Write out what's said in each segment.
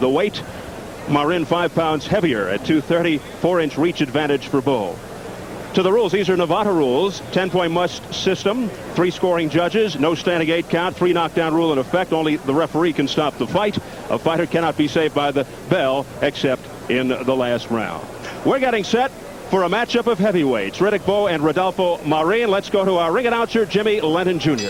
the weight. Marin 5 pounds heavier at 230. 4-inch reach advantage for Bowe. To the rules, these are Nevada rules. 10-point must system, 3 scoring judges, no standing 8 count, 3 knockdown rule in effect. Only the referee can stop the fight. A fighter cannot be saved by the bell except in the last round. We're getting set for a matchup of heavyweights. Riddick Bowe and Rodolfo Marin. Let's go to our ring announcer, Jimmy Lennon Jr.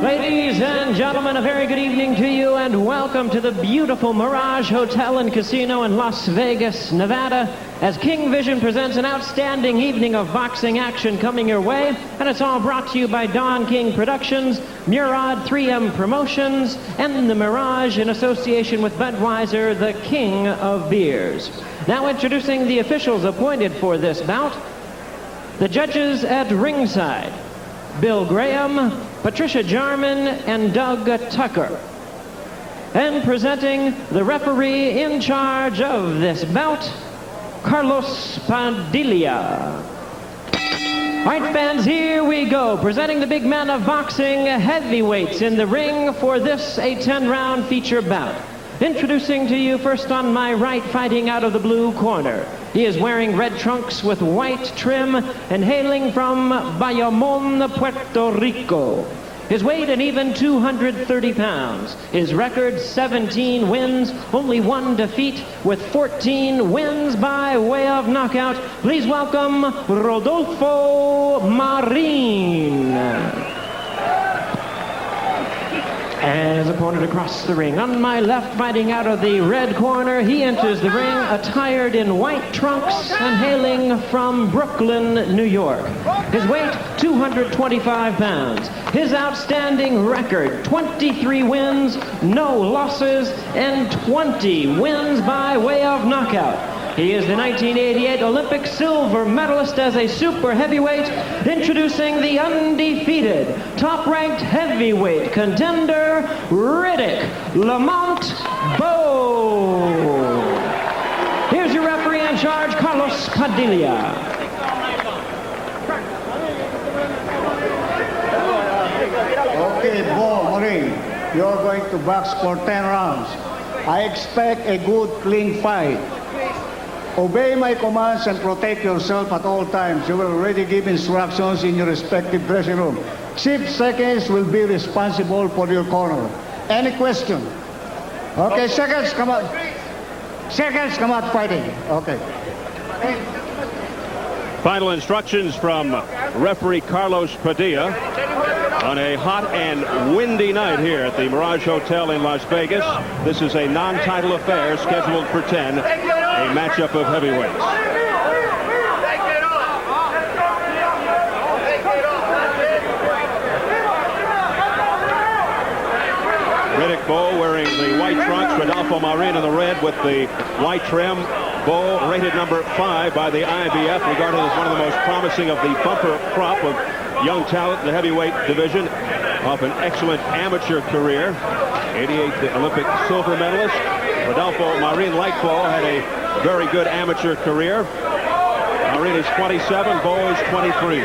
Ladies and gentlemen, a very good evening to you and welcome to the beautiful Mirage Hotel and Casino in Las Vegas, Nevada, as King Vision presents an outstanding evening of boxing action coming your way. And it's all brought to you by Don King Productions, Murad 3M Promotions, and the Mirage in association with Budweiser, the king of beers. Now introducing the officials appointed for this bout. The judges at ringside: Bill Graham, Patricia Jarman, and Doug Tucker. And presenting the referee in charge of this bout, Carlos Padilla. All right, fans, here we go. Presenting the big man of boxing, heavyweights in the ring for this, a 10-round feature bout. Introducing to you first on my right, fighting out of the blue corner. He is wearing red trunks with white trim and hailing from Bayamon, Puerto Rico. His weight an even 230 pounds. His record 17 wins, only 1 defeat, with 14 wins by way of knockout. Please welcome Rodolfo Marin. And his opponent across the ring. On my left, fighting out of the red corner, he enters the ring attired in white trunks and hailing from Brooklyn, New York. His weight, 225 pounds. His outstanding record, 23 wins, no losses, and 20 wins by way of knockout. He is the 1988 Olympic silver medalist as a super heavyweight, introducing the undefeated, top-ranked heavyweight contender, Riddick Lamont Bowe. Here's your referee in charge, Carlos Padilla. Okay, Bowe, Marin, you're going to box for 10 rounds. I expect a good, clean fight. Obey my commands and protect yourself at all times. You will already give instructions in your respective dressing room. Chief Seconds will be responsible for your corner. Any question? Okay, seconds, come on. Seconds, come out fighting. Okay. Final instructions from referee Carlos Padilla on a hot and windy night here at the Mirage Hotel in Las Vegas. This is a non-title affair scheduled for 10, a matchup of heavyweights. Riddick Bowe wearing the white trunks, Rodolfo Marin in the red with the white trim. Bowe rated number 5 by the IBF, regarded as one of the most promising of the bumper crop of young talent in the heavyweight division, off an excellent amateur career. 88th Olympic silver medalist. Rodolfo Marin, like Bowe, had a very good amateur career. Marin is 27, Bowe is 23.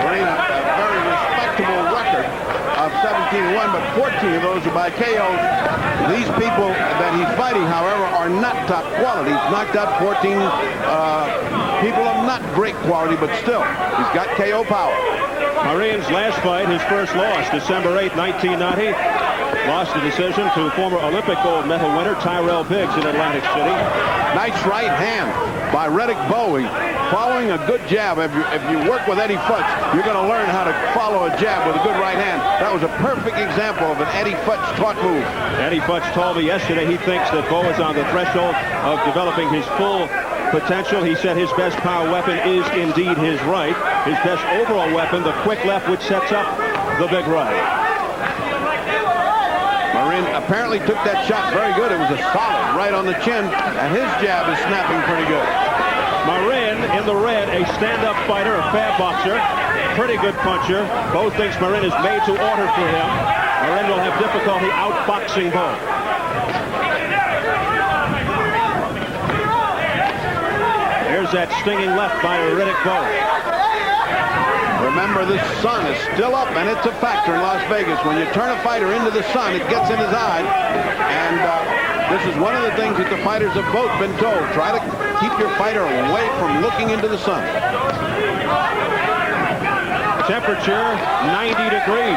Marin, a very respectable record of 17-1, but 14 of those are by KO. These people that he's fighting, however, are not top quality. He's knocked out 14 people of not great quality, but still, he's got KO power. Marin's last fight, his first loss, December 8, 1990. Lost the decision to former Olympic gold medal winner Tyrell Biggs in Atlantic City. Nice right hand by Riddick Bowe. Following a good jab. If you work with Eddie Futch, you're going to learn how to follow a jab with a good right hand. That was a perfect example of an Eddie Futch taught move. Eddie Futch told me yesterday he thinks that Bowe is on the threshold of developing his full potential. He said his best power weapon is indeed his right. His best overall weapon, the quick left, which sets up the big right. Marin apparently took that shot very good. It was a solid right on the chin, and his jab is snapping pretty good. Marin in the red, a stand-up fighter, a fab boxer, pretty good puncher. Bowe thinks Marin is made to order for him. Marin will have difficulty outboxing Bowe. Here's that stinging left by Riddick Bowe. Remember, the sun is still up, and it's a factor in Las Vegas. When you turn a fighter into the sun, it gets in his eye. This is one of the things that the fighters have both been told. Try to keep your fighter away from looking into the sun. Temperature 90 degrees.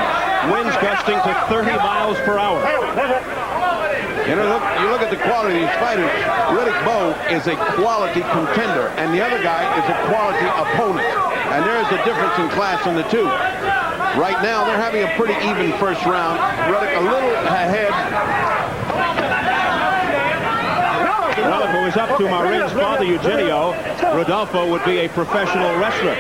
Winds gusting to 30 miles per hour. You look at the quality of these fighters. Riddick Bowe is a quality contender, and the other guy is a quality opponent. And there's a difference in class in the two. Right now, they're having a pretty even first round. Riddick a little ahead. Well, if it was up to Marin's father, Eugenio, Rodolfo would be a professional wrestler.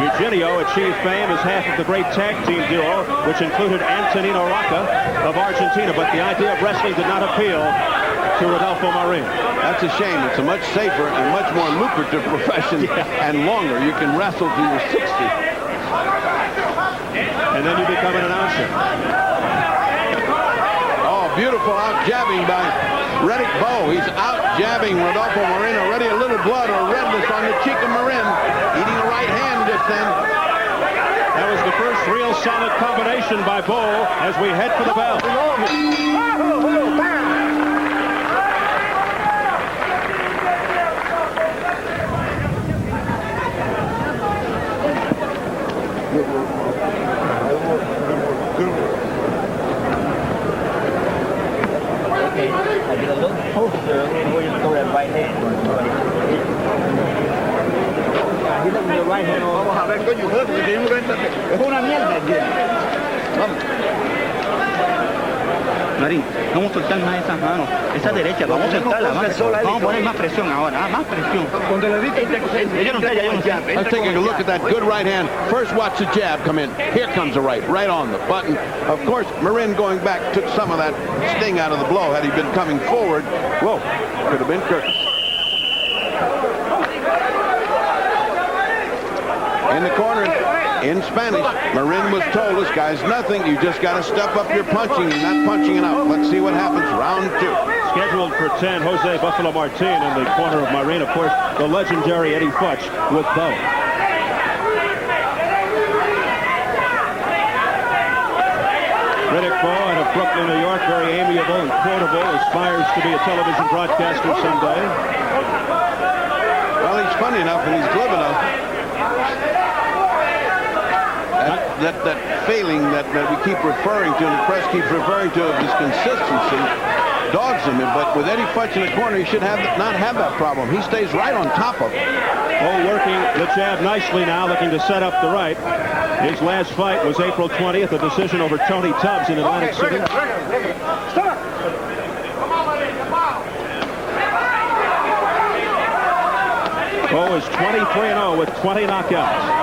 Eugenio achieved fame as half of the great tag team duo, which included Antonino Rocca of Argentina, but the idea of wrestling did not appeal to Rodolfo Marin. That's a shame. It's a much safer and much more lucrative profession, and longer. You can wrestle till you're 60. And then you become an announcer. Oh, beautiful out-jabbing by Riddick Bowe. He's out-jabbing Rodolfo Marin. Already a little blood or redness on the cheek of Marin. Eating a right hand just then. That was the first real solid combination by Bowe as we head for the bell. I did a little poster where you throw that right hand. He looked with the right hand. Vamos a ver, coño, porque tenemos que entrar. Es una mierda aquí. Vamos. Marín, vamos a soltar más esas manos. Esa derecha, vamos a soltarla. Vamos a poner más presión ahora. Más presión. Let's take a look at that good right hand. First, watch the jab come in. Here comes the right on the button. Of course, Marin going back took some of that sting out of the blow. Had he been coming forward, whoa, could have been curtains. In the corner, in Spanish, Marin was told, this guy's nothing. You just got to step up your punching. You're not punching enough. Let's see what happens. Round 2. Scheduled for 10, Jose Buffalo Martin in the corner of Marin. Of course, the legendary Eddie Futch with Bowe. Riddick Bowe out of Brooklyn, New York, very amiable and quotable, aspires to be a television broadcaster someday. Well, he's funny enough and he's glib enough. That failing that we keep referring to, and the press keeps referring to, of his consistency, dogs him. But with Eddie Futch in the corner, he should not have that problem. He stays right on top of it. Bowe working the jab nicely now, looking to set up the right. His last fight was April 20th, a decision over Tony Tubbs in Atlantic City. Bowe is 23-0 with 20 knockouts.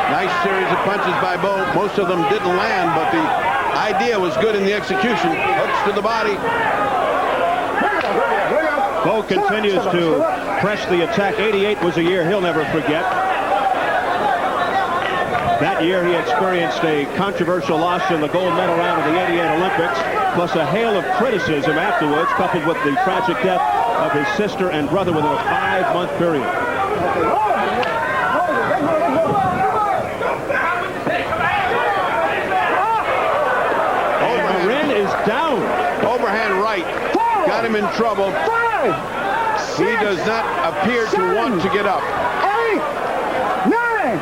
Nice series of punches by Bowe. Most of them didn't land, but the idea was good in the execution. Hooks to the body. Bowe continues to press the attack. 88 was a year he'll never forget. That year he experienced a controversial loss in the gold medal round of the 88 Olympics, plus a hail of criticism afterwards, coupled with the tragic death of his sister and brother within a 5-month period. Marin is down. Overhand right. Got him in trouble. He does not appear to want to get up. 8, 9,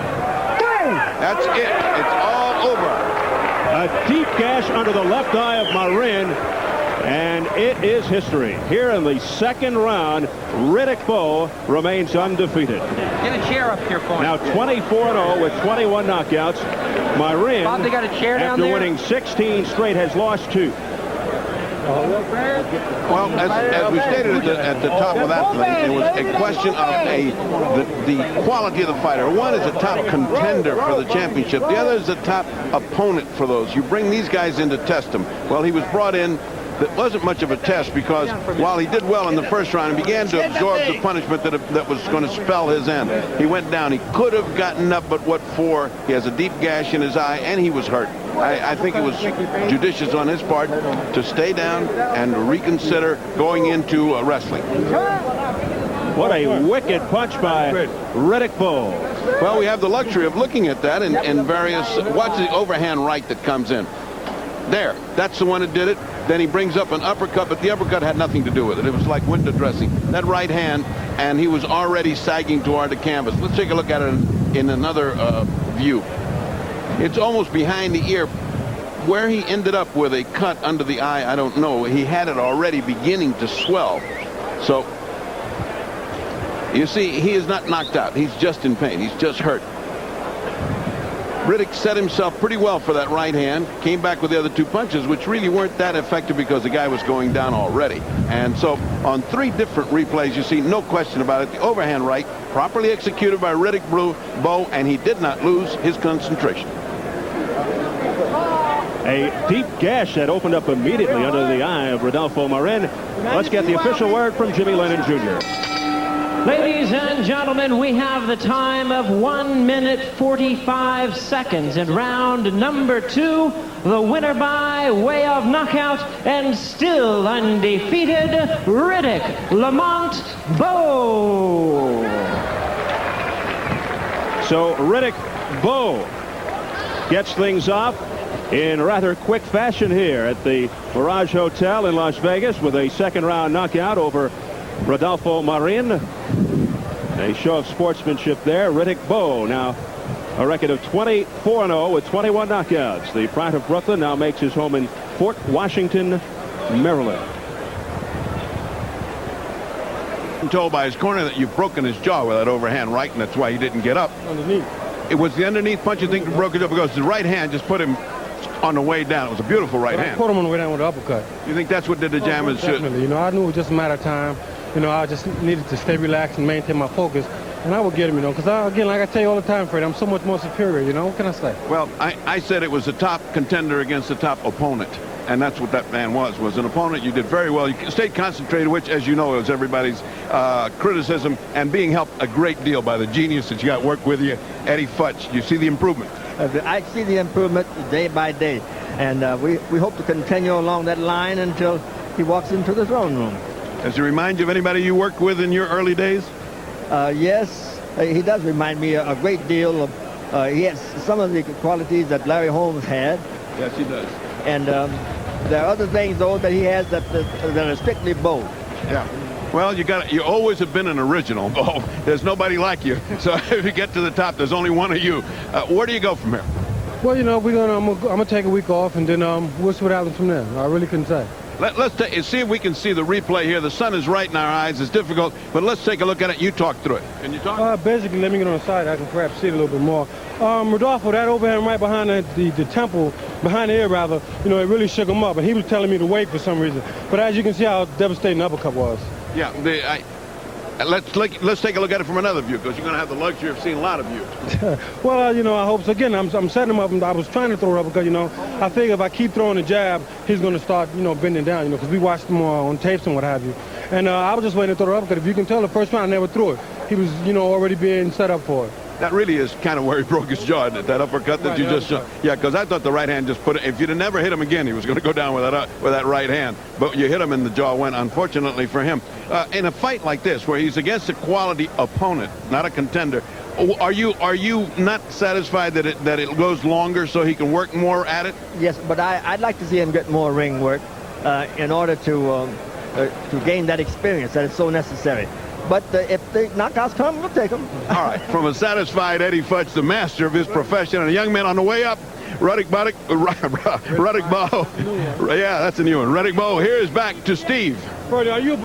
10. That's it. It's all over. A deep gash under the left eye of Marin, and it is history. Here in the second round, Riddick Bowe remains undefeated. Get a chair up here for me. Now 24-0 with 21 knockouts. Marin, Bob, they got a chair down after there? winning 16 straight, has lost 2. Well, as we stated at the top of that thing, it was a question of the quality of the fighter. One is a top contender for the championship. The other is a top opponent for those. You bring these guys in to test them. Well, he was brought in. That wasn't much of a test because while he did well in the first round and began to absorb the punishment that was going to spell his end, he went down. He could have gotten up, but what for? He has a deep gash in his eye, and he was hurt. I think it was judicious on his part to stay down and reconsider going into wrestling. What a wicked punch by Riddick Bowe. Well, we have the luxury of looking at that in various. Watch the overhand right that comes in. There, that's the one that did it. Then he brings up an uppercut, but the uppercut had nothing to do with it. It was like window dressing. That right hand, and he was already sagging toward the canvas. Let's take a look at it in another view. It's almost behind the ear. Where he ended up with a cut under the eye, I don't know. He had it already beginning to swell. So, you see, he is not knocked out. He's just in pain. He's just hurt. Riddick set himself pretty well for that right hand, came back with the other two punches, which really weren't that effective because the guy was going down already. And so on 3 different replays, you see no question about it. The overhand right, properly executed by Riddick Bowe, and he did not lose his concentration. A deep gash that opened up immediately under the eye of Rodolfo Marin. Let's get the official word from Jimmy Lennon Jr. Ladies and gentlemen, we have the time of 1 minute 45 seconds in round number 2. The winner by way of knockout and still undefeated, Riddick Lamont Bowe. So Riddick Bowe gets things off in rather quick fashion here at the Mirage Hotel in Las Vegas with a second-round knockout over Rodolfo Marin. A show of sportsmanship there. Riddick Bowe now a record of 24-0 with 21 knockouts. The Pride of Brooklyn now makes his home in Fort Washington, Maryland. I'm told by his corner that you've broken his jaw with that overhand right, and that's why he didn't get up. Underneath. It was the underneath punch you think broke it up because the right hand just put him on the way down. It was a beautiful right hand. I put him on the way down with the uppercut. You think that's what did the damage? Definitely. You know, I knew it was just a matter of time. You know, I just needed to stay relaxed and maintain my focus, and I would get him, you know, because, again, like I tell you all the time, Fred, I'm so much more superior, you know. What can I say? Well, I said it was a top contender against a top opponent, and that's what that man was an opponent. You did very well. You stayed concentrated, which, as you know, is everybody's criticism, and being helped a great deal by the genius that you got work with you, Eddie Futch. You see the improvement. I see the improvement day by day, and we hope to continue along that line until he walks into the throne room. Does he remind you of anybody you worked with in your early days? Yes, he does remind me a great deal of, he has some of the qualities that Larry Holmes had. Yes, he does. And there are other things, though, that he has that are strictly Bowe. Yeah. Well, you always have been an original, Bowe. There's nobody like you. So if you get to the top, there's only one of you. Where do you go from here? Well, you know, I'm gonna take a week off, and then we'll see what happens from there. I really couldn't say. Let's see if we can see the replay here. The sun is right in our eyes. It's difficult, but let's take a look at it. You talk through it. Can you talk? Basically, let me get on the side. I can perhaps see it a little bit more. Rodolfo, that overhand right behind the temple, behind the ear rather, you know, it really shook him up, and he was telling me to wait for some reason. But as you can see how devastating the uppercut was. Yeah, let's take a look at it from another view, because you're going to have the luxury of seeing a lot of views. Well, you know, I hope so. Again, I'm setting him up, and I was trying to throw it up because, you know, I figure if I keep throwing the jab, he's going to start, you know, bending down, you know, because we watched him on tapes and what have you. And I was just waiting to throw it up because if you can tell, the first round I never threw it. He was, you know, already being set up for it. That really is kind of where he broke his jaw, isn't it? That uppercut that you just shot. Yeah, because I thought the right hand just put it. If you'd have never hit him again, he was going to go down with that right hand. But you hit him and the jaw went, unfortunately for him. In a fight like this, where he's against a quality opponent, not a contender, are you not satisfied that it goes longer so he can work more at it? Yes, but I'd like to see him get more ring work in order to gain that experience that is so necessary. But if the knockouts come, we'll take them. All right. From a satisfied Eddie Futch, the master of his profession, and a young man on the way up, Riddick Bowe. Yeah, that's a new one. Riddick Bowe. Here's back to Steve. Freddie, are you